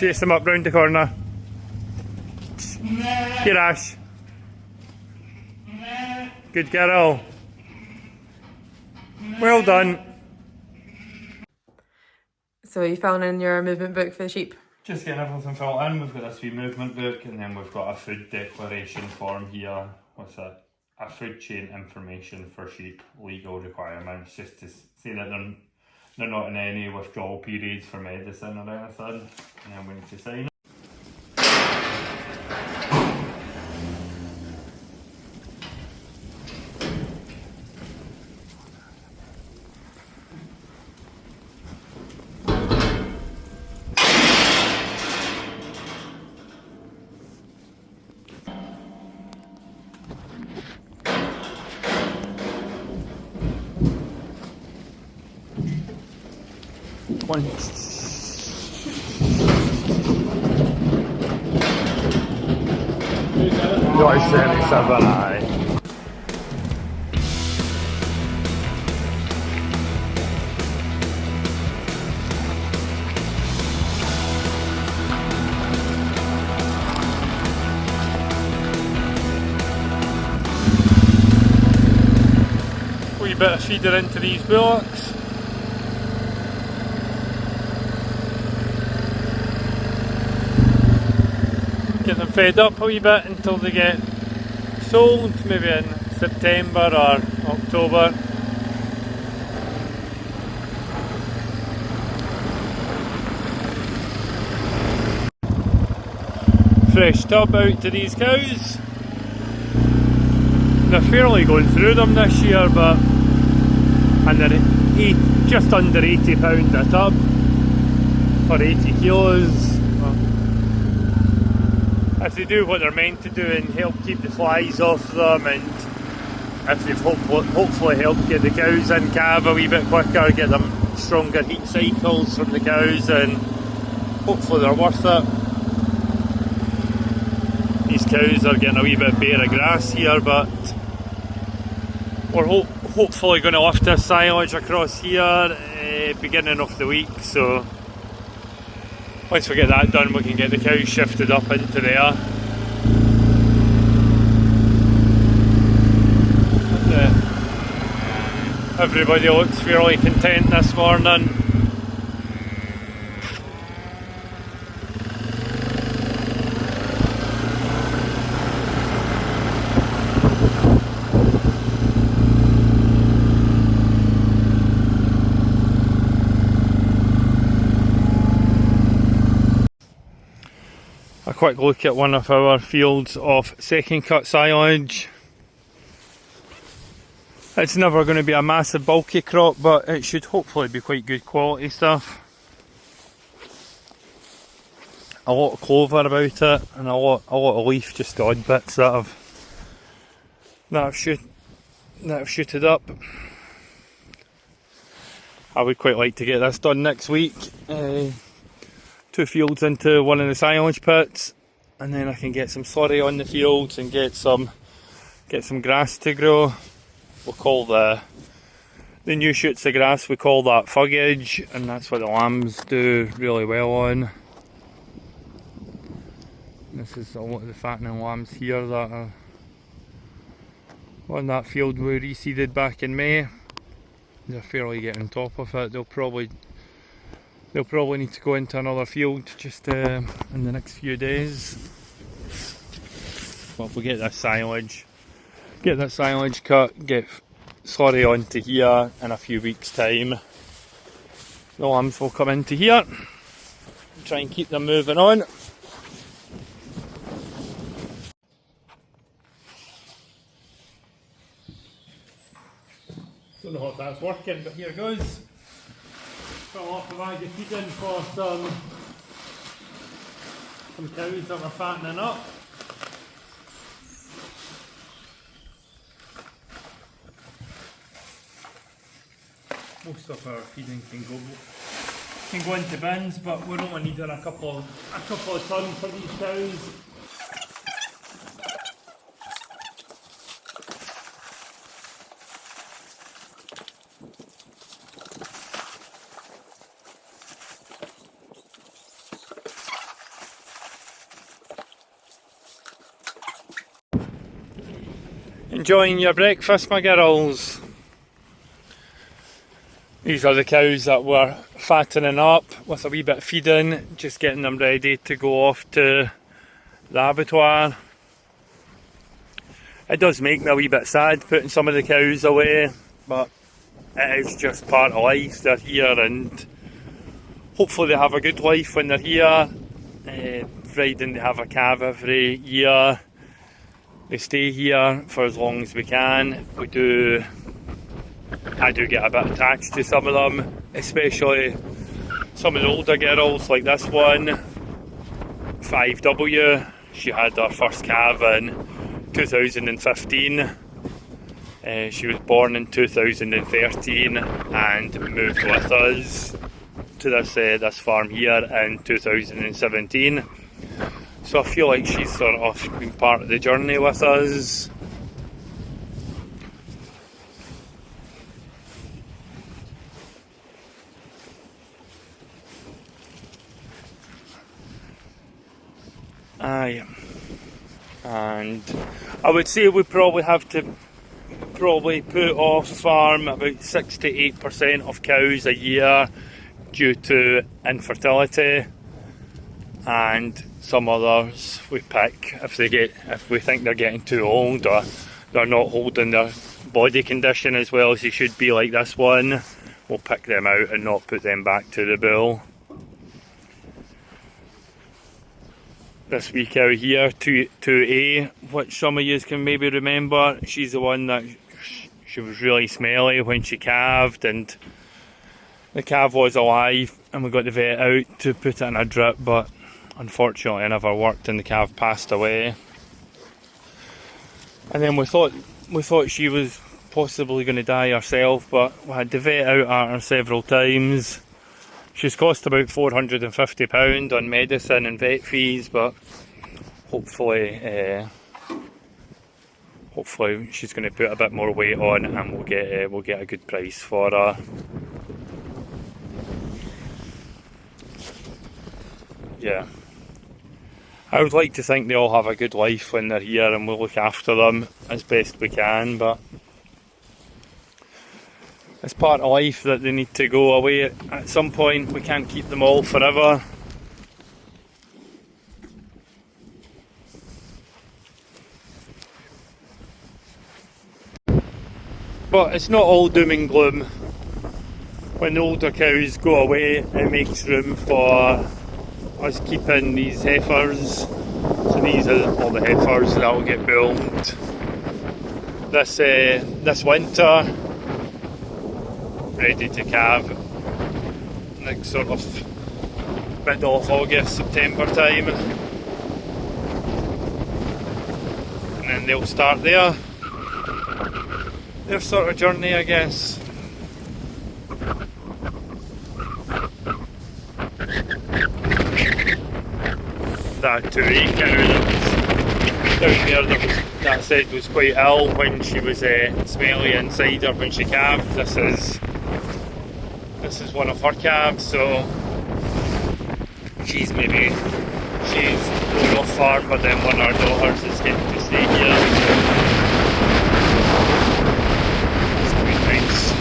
Chase them up round the corner. Here, Ash. Good girl. Well done. So are you filling in your movement book for the sheep? Just getting everything filled in. We've got this wee movement book, and then we've got a food declaration form here with a food chain information for sheep, legal requirements, just to say that they're not in any withdrawal periods for medicine or anything, and then we need to sign it. One. You're 77, aye. Wee bit of feeder into these bullocks. Get them fed up a wee bit until they get sold, maybe in September or October. Fresh tub out to these cows. They're fairly going through them this year, but and they're just under £80 a tub for 80 kilos. If they do what they're meant to do and help keep the flies off them, and if they've hopefully helped get the cows in calve a wee bit quicker, get them stronger heat cycles from the cows, and hopefully they're worth it. These cows are getting a wee bit bare of grass here, but we're hopefully going to lift this silage across here beginning of the week, so once we get that done we can get the cows shifted up into there. Everybody looks fairly content this morning. A quick look at one of our fields of second cut silage. It's never going to be a massive bulky crop, but it should hopefully be quite good quality stuff. A lot of clover about it, and a lot of leaf, just odd bits that have shooted up. I would quite like to get this done next week. 2 fields into one of the silage pits, and then I can get some slurry on the fields and get some grass to grow. We'll call the new shoots of grass, we call that fugage, and that's what the lambs do really well on. This is a lot of the fattening lambs here that are on that field we reseeded back in May. They're fairly getting on top of it. They'll probably need to go into another field just in the next few days. But if we get this silage cut, get slurry onto here in a few weeks' time, the lambs will come into here. Try and keep them moving on. Don't know if that's working, but here goes. Fill up a bag of feeding for some cows that we're fattening up. Most of our feeding can go into bins, but we're only needing a couple of tons for these cows. Enjoying your breakfast, my girls? These are the cows that we're fattening up with a wee bit of feeding, just getting them ready to go off to the abattoir. It does make me a wee bit sad putting some of the cows away, but it is just part of life. They're here and hopefully they have a good life when they're here. Providing they have a calf every year, they stay here for as long as we can. I do get a bit attached to some of them, especially some of the older girls like this one, 5W. She had her first calf in 2015. She was born in 2013 and moved with us to this farm here in 2017. So I feel like she's sort of been part of the journey with us. Aye. And I would say we probably have to put off farm about 6 to 8% of cows a year due to infertility, and some others we pick if we think they're getting too old or they're not holding their body condition as well as they should be, like this one. We'll pick them out and not put them back to the bull. This wee cow here, 2A, which some of you can maybe remember, she's the one that she was really smelly when she calved, and the calf was alive and we got the vet out to put it in a drip, but unfortunately it never worked and the calf passed away. And then we thought she was possibly going to die herself, but we had the vet out at her several times. She's cost about £450 on medicine and vet fees, but hopefully she's going to put a bit more weight on and we'll get a good price for her. Yeah, I would like to think they all have a good life when they're here and we'll look after them as best we can, but it's part of life that they need to go away at some point. We can't keep them all forever. But it's not all doom and gloom. When the older cows go away, it makes room for us keeping these heifers. So these are all the heifers that will get built this winter, ready to calve next sort of middle of August, September time, and then they'll start their sort of journey, I guess. That 2A cow that was down there that said was quite ill when she was smelly inside her when she calved. This is one of her calves, so she's going off farm, but then one of our daughters is getting to stay here. It's quite nice.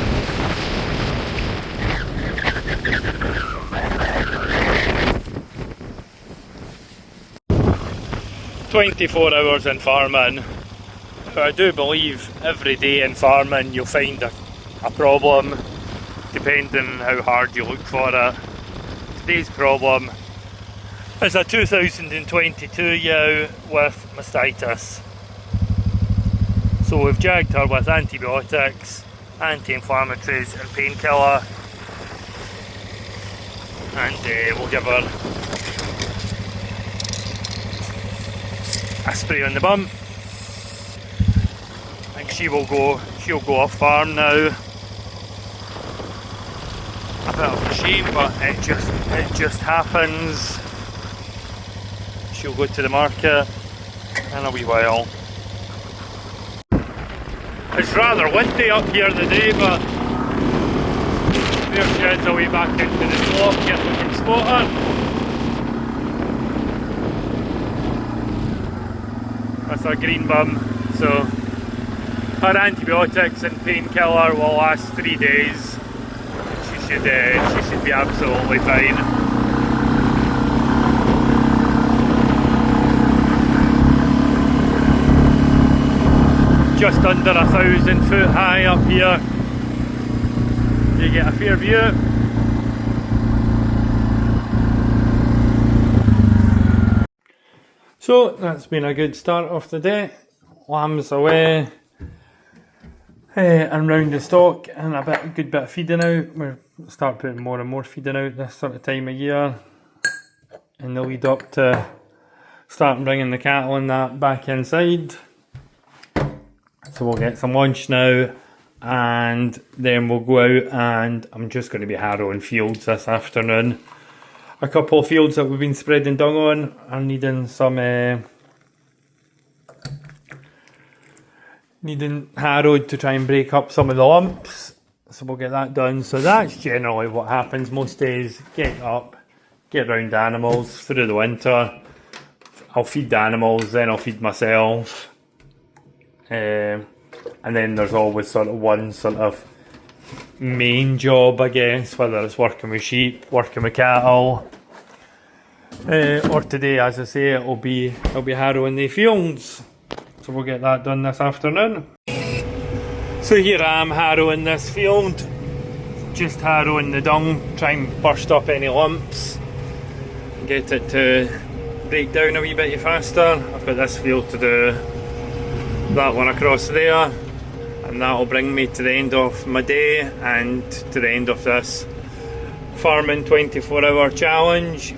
24 hours in farming, but I do believe every day in farming you'll find a problem, depending on how hard you look for it. Today's problem is a 2022 ewe with mastitis. So we've jagged her with antibiotics, anti-inflammatories and painkiller, and we'll give her a spray on the bum, and she'll go off farm now. A bit of a shame, but it just happens. She'll go to the market in a wee while. It's rather windy up here today, but there she is away back into the flock if we can spot her. That's our green bum, so Her antibiotics and painkiller will last 3 days. She should be absolutely fine. Just under 1,000 foot high up here. You get a fair view. So that's been a good start of the day. Lambs away and round the stock, and a good bit of feeding out. We'll start putting more and more feeding out this sort of time of year in the lead up to starting bringing the cattle and that back inside. So we'll get some lunch now, and then we'll go out, and I'm just going to be harrowing fields this afternoon. A couple of fields that we've been spreading dung on are needing some harrowed to try and break up some of the lumps. So we'll get that done. So that's generally what happens most days. Get up, get round animals through the winter. I'll feed the animals, then I'll feed myself. And then there's always sort of one sort of main job, I guess, whether it's working with sheep, working with cattle, or today, as I say, I'll be harrowing the fields. So we'll get that done this afternoon. So here I am harrowing this field, just harrowing the dung, try and burst up any lumps, get it to break down a wee bit faster. I've got this field to do, that one across there, and that'll bring me to the end of my day and to the end of this farming 24-hour challenge.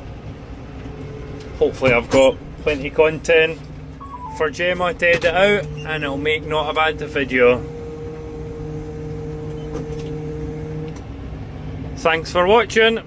Hopefully I've got plenty of content for Gemma to edit out, and it'll make not a bad video. Thanks for watching.